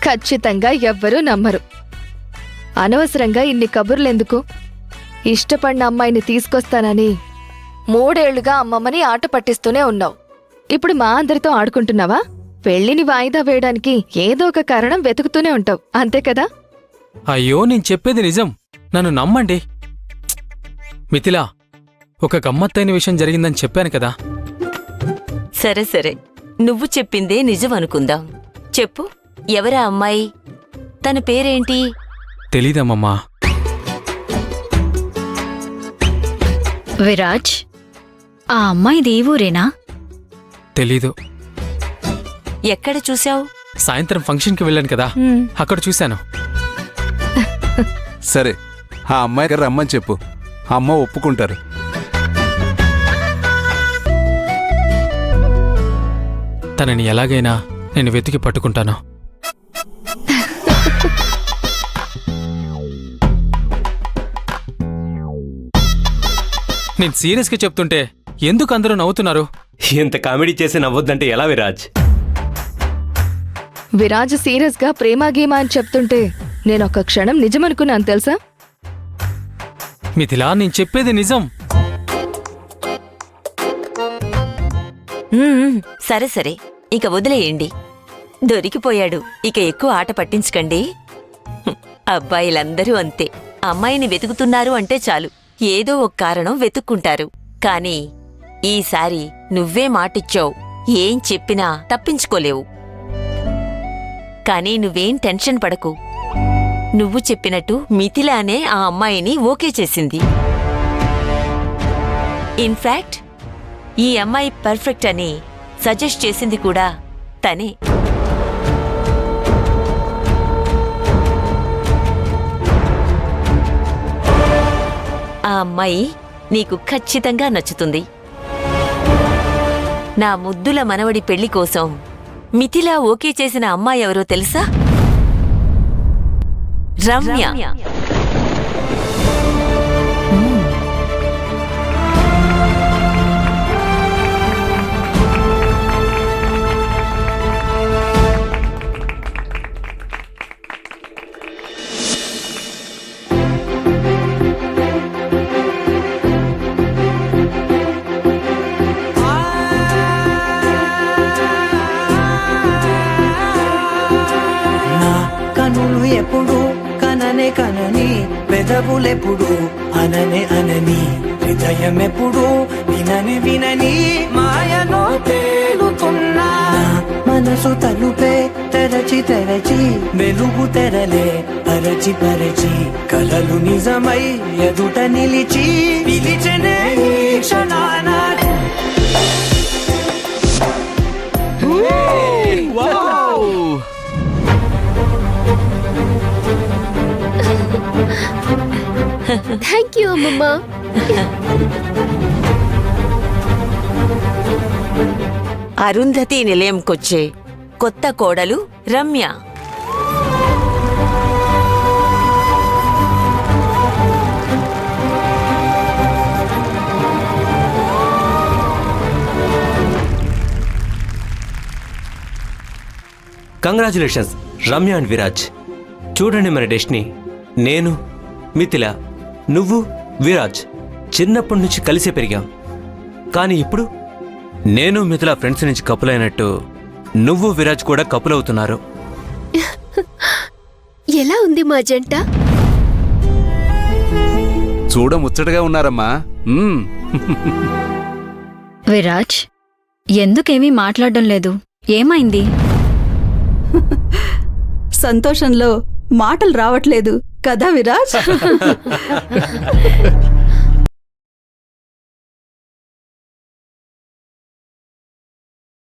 ఖచ్చితంగా ఎవ్వరూ నమ్మరు. అనవసరంగా ఇన్ని కబుర్లెందుకు? ఇష్టపడిన అమ్మాయిని తీసుకొస్తానని 3 ఏళ్లుగా అమ్మమ్మని ఆట పట్టిస్తూనే ఉన్నావు. ఇప్పుడు మా అందరితో ఆడుకుంటున్నావా? పెళ్లిని వాయిదా వేయడానికి ఏదో ఒక కారణం వెతుకుతూనే ఉంటావు, అంతే కదా? అయ్యో, నేను చెప్పేది నిజం, నన్ను నమ్మండి. మిథిలా, ఒక గమ్మత్తైన విషయం జరిగిందని చెప్పాను కదా. సరే సరే, నువ్వు చెప్పిందే నిజం అనుకుందాం. చెప్పు, ఎవరా అమ్మాయి? తన పేరేంటి? తెలీదమ్మమ్మా. విరాజ్, ఆ అమ్మాయిది ఈ ఊరేనా? తెలీదు. ఎక్కడ చూశావు? సాయంత్రం ఫంక్షన్కి వెళ్ళాను కదా, అక్కడ చూశాను. సరే, ఆ అమ్మాయి గారు రమ్మని చెప్పు, అమ్మ ఒప్పుకుంటారు. తనని ఎలాగైనా నేను వెతికి పట్టుకుంటాను. నేను సీరియస్గా చెప్తుంటే ఎందుకు అందరూ నవ్వుతున్నారు? ఇంత కామెడీ చేసి నవ్వొద్దంటే ఎలా విరాజ్? విరాజ్ సీరియస్గా ప్రేమాగీమా అని చెప్తుంటే నేనొక్క క్షణం నిజమనుకున్నాను తెలుసా? మిథిలా, నేను చెప్పేది నిజం. సరే సరే, ఇక వదిలేయండి. దొరికిపోయాడు, ఇక ఎక్కువ ఆట పట్టించకండి. అబ్బాయిలందరూ అంతే. అమ్మాయిని వెతుకుతున్నారు అంటే చాలు, ఏదో ఒక కారణం వెతుక్కుంటారు. కాని ఈసారి నువ్వే మాటిచ్చావు, ఏం చెప్పినా తప్పించుకోలేవు. కానీ నువ్వేం టెన్షన్ పడకు. నువ్వు చెప్పినట్టు మిథిలానే ఆ అమ్మాయిని ఓకే చేసింది. ఇన్ఫాక్ట్ ఈ అమ్మాయి పర్ఫెక్ట్ అని సజెస్ట్ చేసింది కూడా తనే. ఆ అమ్మాయి నీకు ఖచ్చితంగా నచ్చుతుంది. నా ముద్దుల మనవడి పెళ్లి కోసం మిథిలా ఓకే చేసిన అమ్మాయి ఎవరో తెలుసా? రమ్య. కనులు ఎప్పుడు కననే కనని, పెదవులెప్పుడు అననే అనని, హృదయం ఎప్పుడు వినని వినని మాయలో తేలుతున్నా. మనసు తలుపే తెరచి తెరచి, వెలుగు తెరలే పరచి పరచి, కలలు నిజమై ఎదుట నిలిచి పిలిచనే ఈ క్షణాన. థ్యాంక్ యూ అమ్మమ్మ. అరుంధతి నిలయంకొచ్చే కొత్త కోడలు రమ్య. Congratulations Ramya and Viraj. చూడండి మన డెస్టినీ. నేను, మిథిలా, నువ్వు, విరాజ్ చిన్నప్పటి నుంచి కలిసే పెరిగాం. కానీ ఇప్పుడు నేను మిథిలా ఫ్రెండ్స్ నుంచి కపుల్ అయినట్టు నువ్వు విరాజ్ కూడా కపుల్ అవుతున్నారు. ఎలా ఉంది మా జంట? చూడ ముచ్చటగా ఉన్నారమ్మా. విరాజ్, ఎందుకేమీ మాట్లాడడం లేదు? ఏమైంది? సంతోషంలో మాటలు రావట్లేదు కదా విరాజ్?